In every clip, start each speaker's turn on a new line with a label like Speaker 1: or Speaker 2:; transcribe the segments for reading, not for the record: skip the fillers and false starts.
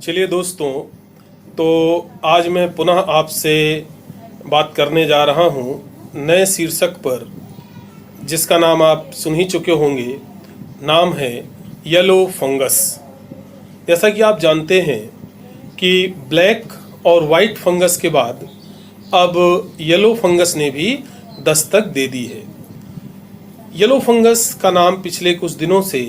Speaker 1: चलिए दोस्तों, तो आज मैं पुनः आपसे बात करने जा रहा हूँ नए शीर्षक पर, जिसका नाम आप सुन ही चुके होंगे। नाम है येलो फंगस। जैसा कि आप जानते हैं कि ब्लैक और वाइट फंगस के बाद अब येलो फंगस ने भी दस्तक दे दी है। येलो फंगस का नाम पिछले कुछ दिनों से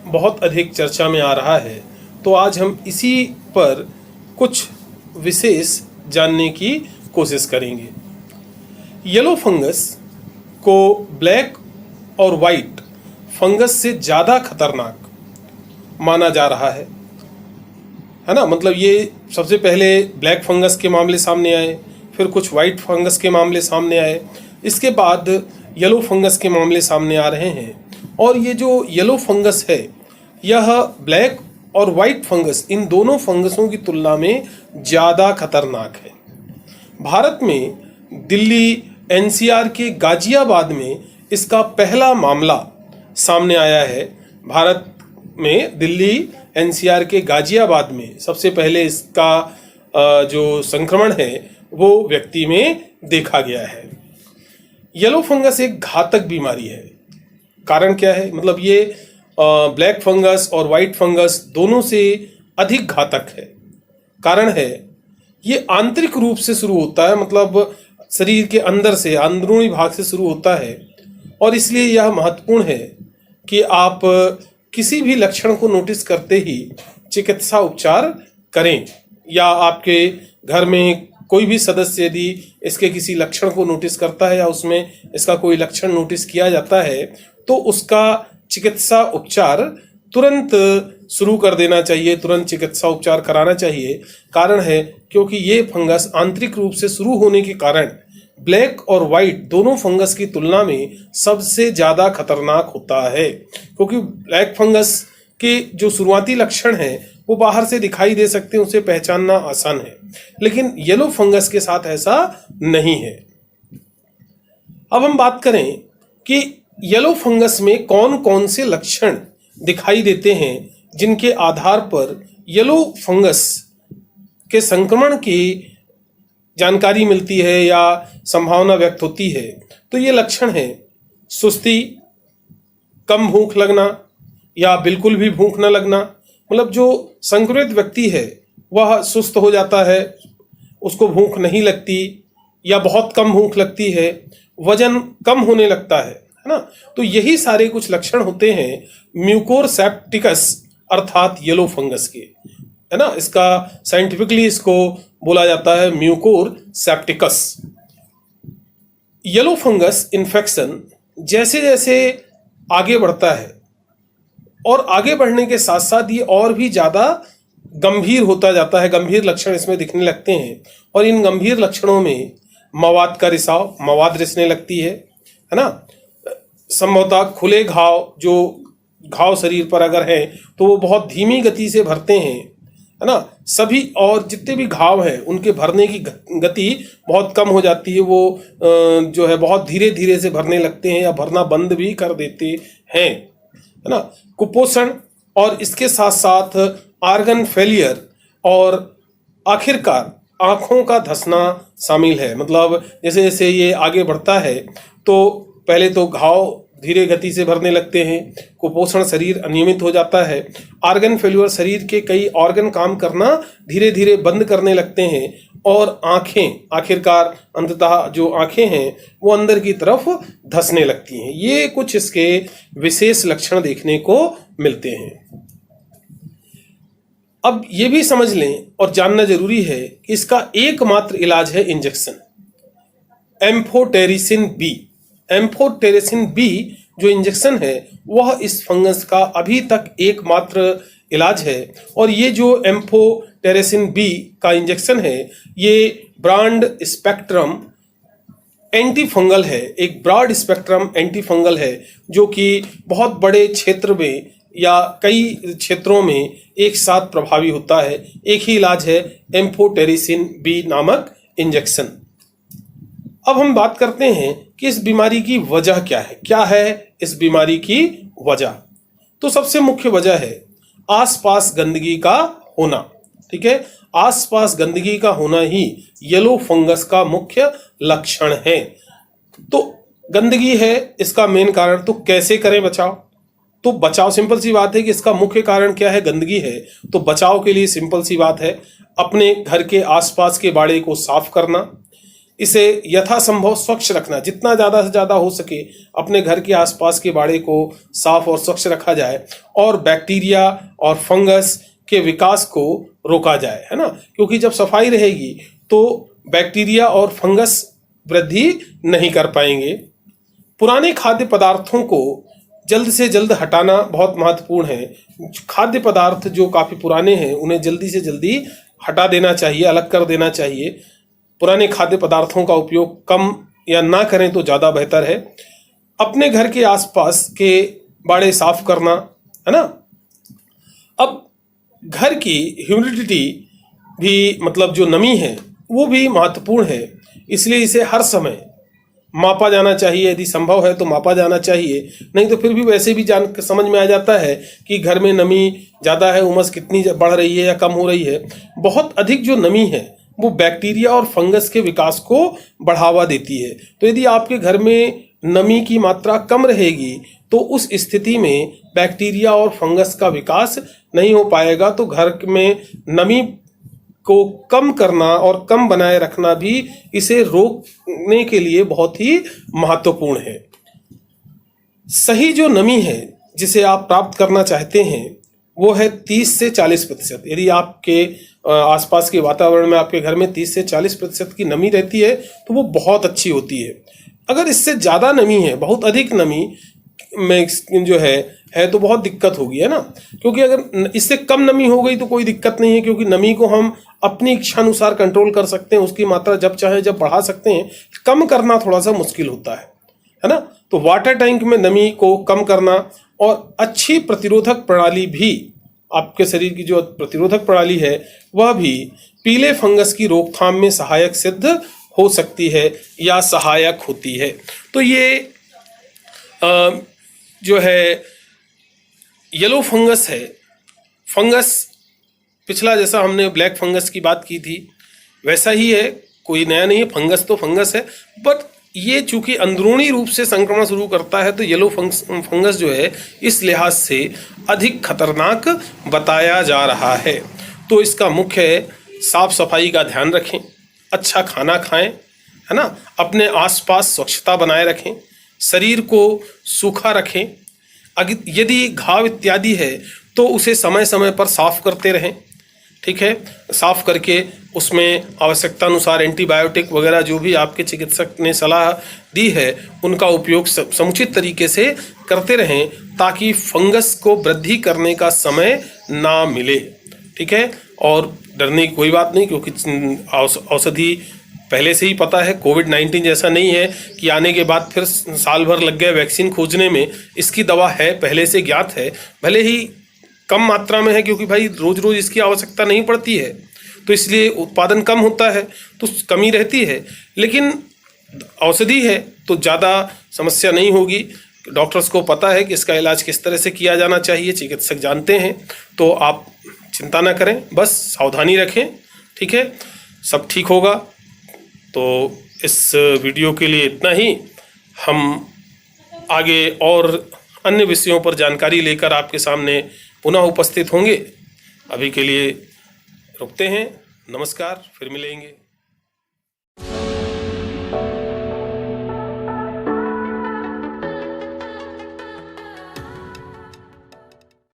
Speaker 1: बहुत अधिक चर्चा में आ रहा है, तो आज हम इसी पर कुछ विशेष जानने की कोशिश करेंगे। येलो फंगस को ब्लैक और वाइट फंगस से ज़्यादा खतरनाक माना जा रहा है ना। मतलब ये सबसे पहले ब्लैक फंगस के मामले सामने आए, फिर कुछ वाइट फंगस के मामले सामने आए, इसके बाद येलो फंगस के मामले सामने आ रहे हैं। और ये जो येलो फंगस है, यह ब्लैक और वाइट फंगस, इन दोनों फंगसों की तुलना में ज़्यादा खतरनाक है। भारत में दिल्ली एनसीआर के गाजियाबाद में इसका पहला मामला सामने आया है। भारत में दिल्ली एनसीआर के गाजियाबाद में सबसे पहले इसका जो संक्रमण है वो व्यक्ति में देखा गया है। येलो फंगस एक घातक बीमारी है। कारण क्या है? मतलब ये ब्लैक फंगस और वाइट फंगस दोनों से अधिक घातक है। कारण है ये आंतरिक रूप से शुरू होता है, मतलब शरीर के अंदर से, अंदरूनी भाग से शुरू होता है। और इसलिए यह महत्वपूर्ण है कि आप किसी भी लक्षण को नोटिस करते ही चिकित्सा उपचार करें, या आपके घर में कोई भी सदस्य यदि इसके किसी लक्षण को नोटिस करता है या उसमें इसका कोई लक्षण नोटिस किया जाता है, तो उसका चिकित्सा उपचार तुरंत शुरू कर देना चाहिए, तुरंत चिकित्सा उपचार कराना चाहिए। कारण है क्योंकि ये फंगस आंतरिक रूप से शुरू होने के कारण ब्लैक और वाइट दोनों फंगस की तुलना में सबसे ज़्यादा खतरनाक होता है। क्योंकि ब्लैक फंगस के जो शुरुआती लक्षण हैं वो बाहर से दिखाई दे सकते हैं, उसे पहचानना आसान है, लेकिन येलो फंगस के साथ ऐसा नहीं है। अब हम बात करें कि येलो फंगस में कौन कौन से लक्षण दिखाई देते हैं जिनके आधार पर येलो फंगस के संक्रमण की जानकारी मिलती है या संभावना व्यक्त होती है। तो ये लक्षण हैं सुस्ती, कम भूख लगना या बिल्कुल भी भूख न लगना। मतलब जो संक्रमित व्यक्ति है वह सुस्त हो जाता है, उसको भूख नहीं लगती या बहुत कम भूख लगती है, वजन कम होने लगता है ना। तो यही सारे कुछ लक्षण होते हैं म्यूकोरसेप्टिकस अर्थात येलो फंगस के, है ना। इसका साइंटिफिकली इसको बोला जाता है म्यूकोरसेप्टिकस। येलो फंगस इन्फेक्शन जैसे जैसे आगे बढ़ता है और आगे बढ़ने के साथ साथ ये और भी ज़्यादा गंभीर होता जाता है, गंभीर लक्षण इसमें दिखने लगते हैं। और इन गंभीर लक्षणों में मवाद का रिसाव, मवाद रिसने लगती है ना। संभवतः खुले घाव, जो घाव शरीर पर अगर है तो वो बहुत धीमी गति से भरते हैं, है ना। सभी और जितने भी घाव हैं उनके भरने की गति बहुत कम हो जाती है, वो जो है बहुत धीरे धीरे से भरने लगते हैं या भरना बंद भी कर देते हैं, है ना। कुपोषण और इसके साथ साथ आर्गन फेलियर और आखिरकार आँखों का धंसना शामिल है। मतलब जैसे जैसे ये आगे बढ़ता है तो पहले तो घाव धीरे गति से भरने लगते हैं, कुपोषण, शरीर अनियमित हो जाता है, आर्गन फेल्यूर, शरीर के कई ऑर्गन काम करना धीरे धीरे बंद करने लगते हैं, और आँखें आखिरकार अंततः जो आँखें हैं वो अंदर की तरफ धंसने लगती हैं। ये कुछ इसके विशेष लक्षण देखने को मिलते हैं। अब ये भी समझ लें और जानना जरूरी है कि इसका एकमात्र इलाज है injection, amphotericin B. Amphotericin B जो इंजेक्शन है वह इस फंगस का अभी तक एकमात्र इलाज है। और ये जो एम्फोटेरिसिन बी का इंजेक्शन है ये ब्रॉड स्पेक्ट्रम एंटी फंगल है, एक ब्रॉड स्पेक्ट्रम एंटी फंगल है जो कि बहुत बड़े क्षेत्र में या कई क्षेत्रों में एक साथ प्रभावी होता है। एक ही इलाज है एम्फोटेरिसिन बी नामक इंजेक्शन। अब हम बात करते हैं कि इस बीमारी की वजह क्या है इस बीमारी की वजह। तो सबसे मुख्य वजह है आसपास गंदगी का होना, ठीक है, आसपास गंदगी का होना ही येलो फंगस का मुख्य लक्षण है। तो गंदगी है इसका मेन कारण, तो कैसे करें बचाव? तो बचाव सिंपल सी बात है कि इसका मुख्य कारण क्या है, गंदगी है। तो बचाव के लिए सिंपल सी बात है, अपने घर के आसपास के बाड़े को साफ करना, इसे यथासंभव स्वच्छ रखना, जितना ज़्यादा से ज़्यादा हो सके अपने घर के आसपास के बाड़े को साफ और स्वच्छ रखा जाए, और बैक्टीरिया और फंगस के विकास को रोका जाए, है ना। क्योंकि जब सफाई रहेगी तो बैक्टीरिया और फंगस वृद्धि नहीं कर पाएंगे। पुराने खाद्य पदार्थों को जल्द से जल्द हटाना बहुत महत्वपूर्ण है। खाद्य पदार्थ जो काफ़ी पुराने हैं उन्हें जल्दी से जल्दी हटा देना चाहिए, अलग कर देना चाहिए। पुराने खाद्य पदार्थों का उपयोग कम या ना करें तो ज़्यादा बेहतर है। अपने घर के आसपास के बाड़े साफ करना, है ना। अब घर की ह्यूमिडिटी भी, मतलब जो नमी है वो भी महत्वपूर्ण है, इसलिए इसे हर समय मापा जाना चाहिए। यदि संभव है तो मापा जाना चाहिए, नहीं तो फिर भी वैसे भी जान समझ में आ जाता है कि घर में नमी ज़्यादा है, उमस कितनी बढ़ रही है या कम हो रही है। बहुत अधिक जो नमी है वो बैक्टीरिया और फंगस के विकास को बढ़ावा देती है। तो यदि आपके घर में नमी की मात्रा कम रहेगी तो उस स्थिति में बैक्टीरिया और फंगस का विकास नहीं हो पाएगा। तो घर में नमी को कम करना और कम बनाए रखना भी इसे रोकने के लिए बहुत ही महत्वपूर्ण है। सही जो नमी है जिसे आप प्राप्त करना चाहते हैं वो है 30 से 40%। यदि आपके आसपास के वातावरण में, आपके घर में 30 से 40% की नमी रहती है तो वो बहुत अच्छी होती है। अगर इससे ज़्यादा नमी है, बहुत अधिक नमी में जो है तो बहुत दिक्कत होगी, है ना। क्योंकि अगर इससे कम नमी हो गई तो कोई दिक्कत नहीं है, क्योंकि नमी को हम अपनी इच्छा अनुसार कंट्रोल कर सकते हैं, उसकी मात्रा जब चाहे जब बढ़ा सकते हैं। कम करना थोड़ा सा मुश्किल होता है ना। तो वाटर टैंक में नमी को कम करना और अच्छी प्रतिरोधक प्रणाली भी, आपके शरीर की जो प्रतिरोधक प्रणाली है वह भी पीले फंगस की रोकथाम में सहायक सिद्ध हो सकती है या सहायक होती है। तो ये जो है येलो फंगस है। फंगस पिछला जैसा हमने ब्लैक फंगस की बात की थी वैसा ही है, कोई नया नहीं है। फंगस तो फंगस है, बट ये चूंकि अंदरूनी रूप से संक्रमण शुरू करता है तो येलो फंगस जो है इस लिहाज से अधिक खतरनाक बताया जा रहा है। तो इसका मुख्य है साफ सफाई का ध्यान रखें, अच्छा खाना खाएं, है ना, अपने आसपास स्वच्छता बनाए रखें, शरीर को सूखा रखें। यदि घाव इत्यादि है तो उसे समय समय पर साफ करते रहें, ठीक है। साफ करके उसमें आवश्यकता अनुसार एंटीबायोटिक वगैरह जो भी आपके चिकित्सक ने सलाह दी है उनका उपयोग समुचित तरीके से करते रहें, ताकि फंगस को वृद्धि करने का समय ना मिले, ठीक है। और डरने की कोई बात नहीं, क्योंकि औषधि पहले से ही पता है। कोविड-19 जैसा नहीं है कि आने के बाद फिर साल भर लग गए वैक्सीन खोजने में। इसकी दवा है, पहले से ज्ञात है, भले ही कम मात्रा में है, क्योंकि भाई रोज रोज इसकी आवश्यकता नहीं पड़ती है, तो इसलिए उत्पादन कम होता है तो कमी रहती है। लेकिन औषधि है तो ज़्यादा समस्या नहीं होगी। डॉक्टर्स को पता है कि इसका इलाज किस तरह से किया जाना चाहिए, चिकित्सक जानते हैं। तो आप चिंता ना करें, बस सावधानी रखें, ठीक है, सब ठीक होगा। तो इस वीडियो के लिए इतना ही। हम आगे और अन्य विषयों पर जानकारी लेकर आपके सामने पुनः उपस्थित होंगे। अभी के लिए रुकते हैं। नमस्कार, फिर मिलेंगे।